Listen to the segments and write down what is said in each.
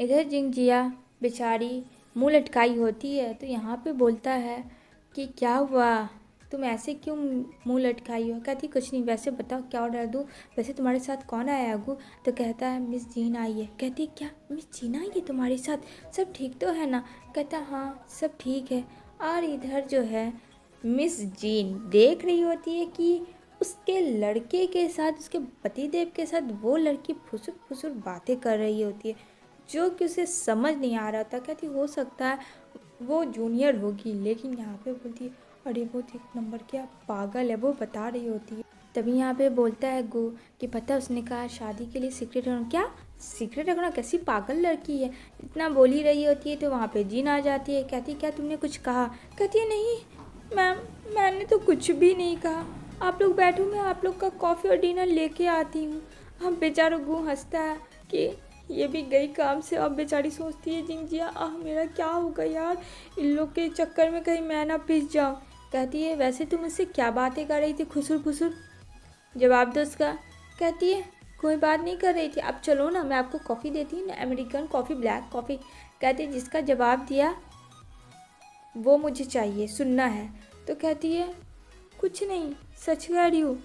इधर जिंगजिया बेचारी मुंह लटकाई होती है तो यहाँ पे बोलता है कि क्या हुआ, तुम ऐसे क्यों मुंह लटकाई हो। कहती कुछ नहीं, वैसे बताओ क्या ऑर्डर दूँ, वैसे तुम्हारे साथ कौन आया है अगू। तो कहता है मिस जीन आई है। कहती क्या मिस जीन आई है तुम्हारे साथ, सब ठीक तो है ना। कहता हाँ सब ठीक है। और इधर जो है मिस जीन देख रही होती है कि उसके लड़के के साथ, उसके पतिदेव के साथ वो लड़की फुसुर फुसुर बातें कर रही होती है, जो कि उसे समझ नहीं आ रहा था। कहती हो सकता है वो जूनियर होगी, लेकिन यहाँ पे बोलती है अरे वो तो एक नंबर क्या पागल है, वो बता रही होती है। तभी यहाँ पे बोलता है गो कि पता उसने कहा शादी के लिए सीक्रेट रखना। क्या सीक्रेट रखना, कैसी पागल लड़की है, इतना बोल ही रही होती है। तो वहाँ पे जीन आ जाती है। कहती क्या तुमने कुछ कहा। कहती है नहीं मैम, मैंने तो कुछ भी नहीं कहा, आप लोग बैठो, मैं आप लोग का कॉफ़ी और डिनर लेके आती हूँ। हम बेचारा गू हंसता है कि ये भी गई काम से। अब बेचारी सोचती है जिंगजिया आह मेरा क्या होगा यार, इन लोग के चक्कर में कहीं मैं ना पिस जाऊँ। कहती है वैसे तुम मुझसे क्या बातें कर रही थी खुसुर फुसुर, जवाब दो उसका। कहती है कोई बात नहीं कर रही थी, अब चलो ना मैं आपको कॉफ़ी देती हूँ ना, अमेरिकन कॉफ़ी ब्लैक कॉफ़ी। कहती है जिसका जवाब दिया वो मुझे चाहिए, सुनना है। तो कहती है कुछ नहीं, सच कह रही हूँ,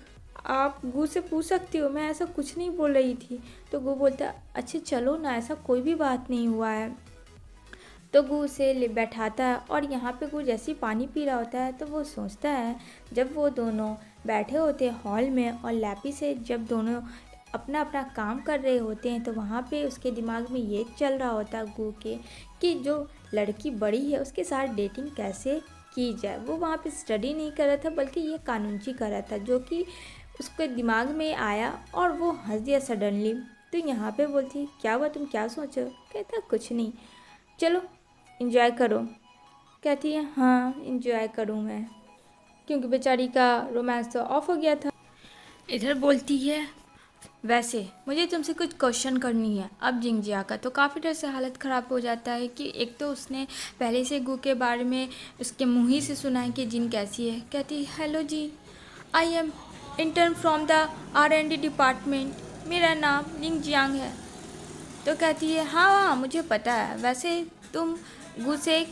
आप गू से पूछ सकती हो, मैं ऐसा कुछ नहीं बोल रही थी। तो गू बोलता अच्छा चलो ना, ऐसा कोई भी बात नहीं हुआ है। तो गू उसे ले बैठाता है और यहाँ पे गू जैसे ही पानी पी रहा होता है तो वो सोचता है, जब वो दोनों बैठे होते हैं हॉल में और लैपी से जब दोनों अपना अपना काम कर रहे होते हैं, तो वहाँ पे उसके दिमाग में ये चल रहा होता है गू के कि जो लड़की बड़ी है उसके साथ डेटिंग कैसे की जाए। वो वहाँ पे स्टडी नहीं कर रहा था बल्कि ये कानूनची कर रहा था, जो कि उसके दिमाग में आया और वो हंस दिया सडनली। तो यहाँ पे बोलती है क्या हुआ, तुम क्या सोचो। कहता कुछ नहीं, चलो इंजॉय करो। कहती है हाँ इंजॉय करूँ मैं, क्योंकि बेचारी का रोमांस तो ऑफ हो गया था। इधर बोलती है वैसे मुझे तुमसे कुछ क्वेश्चन करनी है। अब जिंगजिया का तो काफ़ी डर से हालत ख़राब हो जाता है कि एक तो उसने पहले से गू के बारे में उसके मुँह ही से सुना है कि जिन कैसी है। कहती hello ji, I am intern from the R&D department, मेरा नाम लिंग जियांग है। तो कहती है हाँ हाँ मुझे पता है, वैसे तुम गू से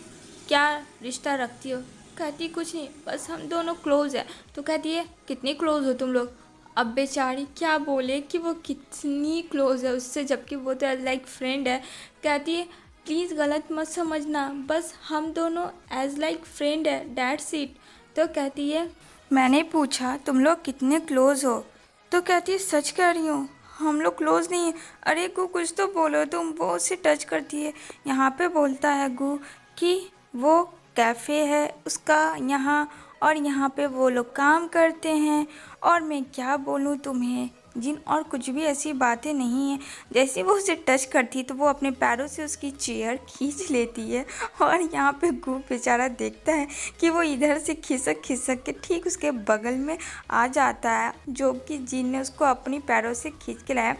क्या रिश्ता रखती हो। कहती कुछ नहीं, बस हम दोनों क्लोज़ है। तो कहती है कितने क्लोज़ हो तुम लोग। अब बेचारी क्या बोले कि वो कितनी क्लोज़ है उससे, जबकि वो तो एज लाइक फ्रेंड है। कहती है प्लीज़ गलत मत समझना, बस हम दोनों एज लाइक फ्रेंड है, दैट्स इट। तो कहती है मैंने पूछा तुम लोग कितने क्लोज़ हो। तो कहती है सच कह रही हूँ, हम लोग क्लोज़ नहीं है। अरे गु कुछ तो बोलो तुम। वो उसे टच करती है। यहाँ पे बोलता है गु कि वो कैफ़े है उसका यहाँ, और यहाँ पे वो लोग काम करते हैं, और मैं क्या बोलूँ तुम्हें जिन, और कुछ भी ऐसी बातें नहीं है। जैसे वो उसे टच करती है तो वो अपने पैरों से उसकी चेयर खींच लेती है, और यहाँ पे गू बेचारा देखता है कि वो इधर से खिसक खिसक के ठीक उसके बगल में आ जाता है, जो कि जिन ने उसको अपनी पैरों से खींच के लाया।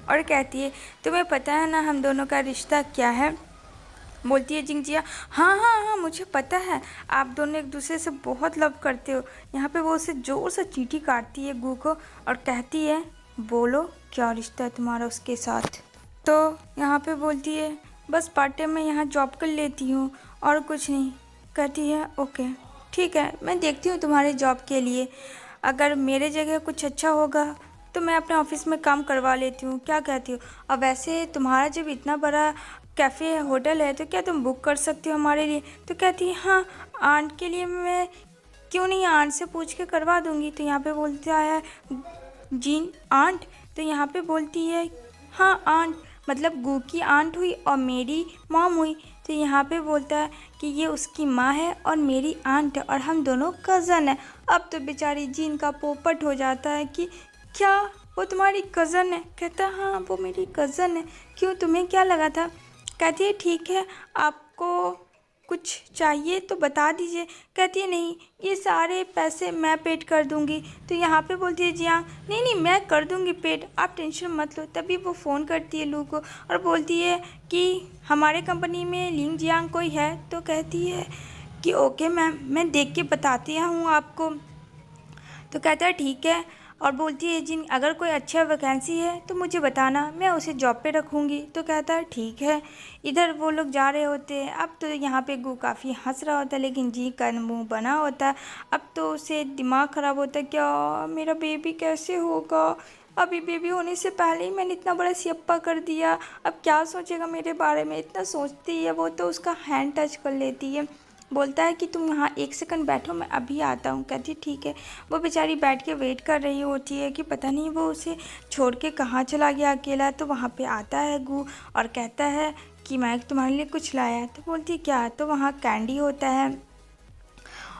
और कहती है तुम्हें पता है ना हम दोनों का रिश्ता क्या है। बोलती है जिंगजिया हाँ हाँ हाँ मुझे पता है, आप दोनों एक दूसरे से बहुत लव करते हो। यहाँ पे वो उसे ज़ोर से चींटी काटती है गू को और कहती है बोलो क्या रिश्ता है तुम्हारा उसके साथ। तो यहाँ पे बोलती है बस पार्ट टाइम में यहाँ जॉब कर लेती हूँ और कुछ नहीं। कहती है ओके ठीक है, मैं देखती हूँ तुम्हारे जॉब के लिए, अगर मेरे जगह कुछ अच्छा होगा तो मैं अपने ऑफिस में काम करवा लेती हूँ, क्या कहती हो। अब वैसे तुम्हारा जब इतना बड़ा कैफ़े है, होटल है, तो क्या तुम बुक कर सकती हो हमारे लिए। तो कहती है हाँ आंट के लिए मैं क्यों नहीं, आंट से पूछ के करवा दूँगी। तो यहाँ पे बोलता है जीन आंट। तो यहाँ पे बोलती है हाँ आंट, मतलब गू की आंट हुई और मेरी मॉम हुई। तो यहाँ पे बोलता है कि ये उसकी माँ है और मेरी आंट है और हम दोनों कज़न है। अब तो बेचारी जीन का पोपट हो जाता है कि क्या वो तुम्हारी कज़न है। कहता हाँ वो मेरी कज़न है, क्यों तुम्हें क्या लगा था। कहती है ठीक है आपको कुछ चाहिए तो बता दीजिए। कहती है नहीं ये सारे पैसे मैं पेड कर दूंगी। तो यहाँ पे बोलती है जी हाँ नहीं नहीं मैं कर दूंगी पेड, आप टेंशन मत लो। तभी वो फ़ोन करती है लू को और बोलती है कि हमारे कंपनी में लिंग जियांग कोई है। तो कहती है कि ओके मैम मैं देख के बताती हूँ आपको। तो कहता है ठीक है, और बोलती है जिन अगर कोई अच्छा वैकेंसी है तो मुझे बताना, मैं उसे जॉब पे रखूँगी। तो कहता है ठीक है। इधर वो लोग जा रहे होते हैं। अब तो यहाँ पे गू काफ़ी हंस रहा होता है, लेकिन जी का मुंह बना होता है। अब तो उसे दिमाग ख़राब होता है, क्या मेरा बेबी कैसे होगा, अभी बेबी होने से पहले ही मैंने इतना बड़ा सियप्पा कर दिया, अब क्या सोचेगा मेरे बारे में। इतना सोचती है वो, तो उसका हैंड टच कर लेती है। बोलता है कि तुम यहाँ 1 सेकंड बैठो, मैं अभी आता हूँ। कहती ठीक है। वो बेचारी बैठ के वेट कर रही होती है कि पता नहीं वो उसे छोड़ के कहाँ चला गया अकेला। तो वहाँ पे आता है गू और कहता है कि मैं तुम्हारे लिए कुछ लाया है। तो बोलती क्या, तो वहाँ कैंडी होता है।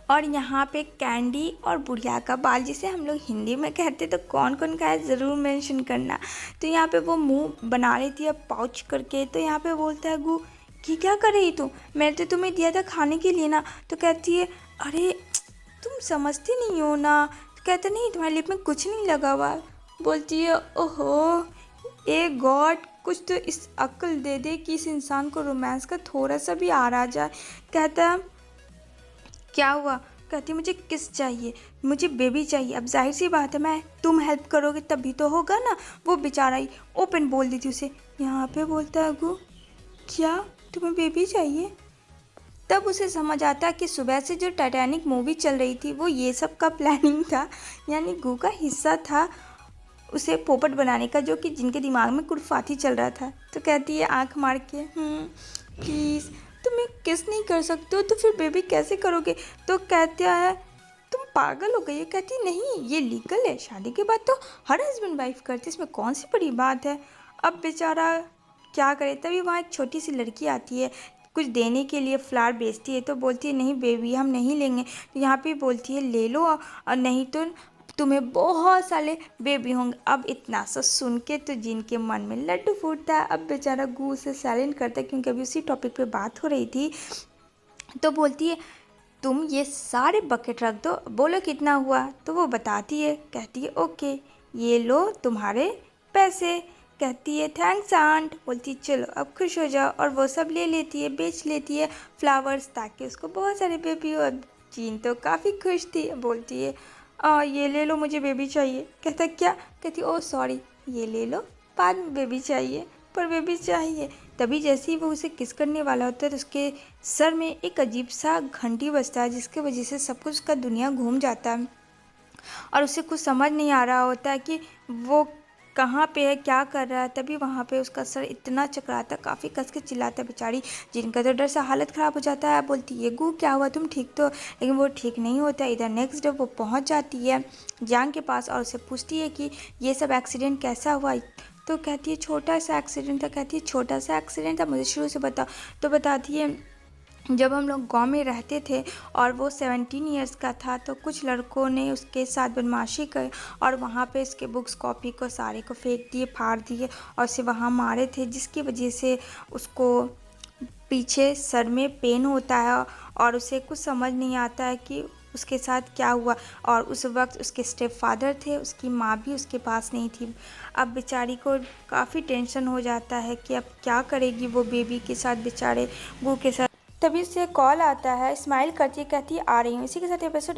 और यहाँ पे कैंडी और बुढ़िया का बाल, जिसे हम लोग हिंदी में कहते, तो कौन कौन खाया ज़रूर मेंशन करना। तो यहाँ पे वो मुंह बना रही थी अब पाउच करके। तो यहाँ पे बोलता है गू कि क्या कर रही तू, मैंने तो तुम्हें दिया था खाने के लिए ना। तो कहती है अरे तुम समझती नहीं हो ना। तो कहता नहीं तुम्हारे लिप में कुछ नहीं लगा हुआ। बोलती है ओहो ए गॉड, कुछ तो इस अक्ल दे दे कि इस इंसान को रोमांस का थोड़ा सा भी आ रहा जाए। कहता है क्या हुआ। कहती मुझे किस चाहिए, मुझे बेबी चाहिए। अब जाहिर सी बात है मैं तुम हेल्प करोगे तभी तो होगा ना। वो बेचारा ही ओपन बोल दी थी उसे। यहाँ पे बोलता है गु क्या तुम्हें बेबी चाहिए। तब उसे समझ आता है कि सुबह से जो टाइटैनिक मूवी चल रही थी वो ये सब का प्लानिंग था, यानी गु का हिस्सा था उसे पोपट बनाने का, जो कि जिनके दिमाग में कुर्फाती चल रहा था। तो कहती है आंख मार के प्लीज़ तुम्हें किस नहीं कर सकते हो तो फिर बेबी कैसे करोगे। तो कहता है तुम पागल हो गई है। कहती नहीं ये लीगल है, शादी के बाद तो हर हस्बैंड वाइफ करते, इसमें कौन सी बड़ी बात है। अब बेचारा क्या करे। तभी वहाँ एक छोटी सी लड़की आती है कुछ देने के लिए, फ्लावर बेचती है। तो बोलती है नहीं बेबी हम नहीं लेंगे। तो यहाँ पे बोलती है ले लो और नहीं तो तुम्हें बहुत सारे बेबी होंगे। अब इतना सा सुन के तो जिनके मन में लड्डू फूटता है। अब बेचारा गू से साइलेंट करता है क्योंकि अभी उसी टॉपिक पे बात हो रही थी। तो बोलती है तुम ये सारे बकेट रख दो, बोलो कितना हुआ। तो वो बताती है, कहती है ओके ये लो तुम्हारे पैसे। कहती है थैंक्स आंट। बोलती है चलो अब खुश हो जाओ। और वो सब ले लेती है, बेच लेती है फ्लावर्स ताकि उसको बहुत सारे बेबी हो। जीन तो काफ़ी खुश थी। बोलती है ये ले लो मुझे बेबी चाहिए। कहता क्या। कहती ओ सॉरी ये ले लो बाद में बेबी चाहिए, पर बेबी चाहिए। तभी जैसे ही वो उसे किस करने वाला होता है तो उसके सर में एक अजीब सा घंटी बजता है, जिसके वजह से सब कुछ का दुनिया घूम जाता है और उसे कुछ समझ नहीं आ रहा होता है कि वो कहाँ पे है, क्या कर रहा है। तभी वहाँ पे उसका सर इतना चकराता, काफ़ी कस के चिल्लाता है। बेचारी जिनका तो डर से हालत ख़राब हो जाता है। बोलती है गू क्या हुआ तुम ठीक तो। लेकिन वो ठीक नहीं होता। इधर नेक्स्ट डे वो पहुँच जाती है जांग के पास और उसे पूछती है कि ये सब एक्सीडेंट कैसा हुआ। तो कहती है छोटा सा एक्सीडेंट था। कहती है छोटा सा एक्सीडेंट था, मुझे शुरू से बताओ। तो बताती है जब हम लोग गांव में रहते थे और वो 17 इयर्स का था तो कुछ लड़कों ने उसके साथ बदमाशी कर और वहाँ पे इसके बुक्स कॉपी को सारे को फेंक दिए, फाड़ दिए और उसे वहाँ मारे थे, जिसकी वजह से उसको पीछे सर में पेन होता है और उसे कुछ समझ नहीं आता है कि उसके साथ क्या हुआ। और उस वक्त उसके स्टेप फादर थे, उसकी माँ भी उसके पास नहीं थी। अब बेचारी को काफ़ी टेंशन हो जाता है कि अब क्या करेगी वो बेबी के साथ, बेचारे गू के साथ। तभी उसे कॉल आता है, स्माइल करती कहती आ रही हूँ। इसी के साथ एपिसोड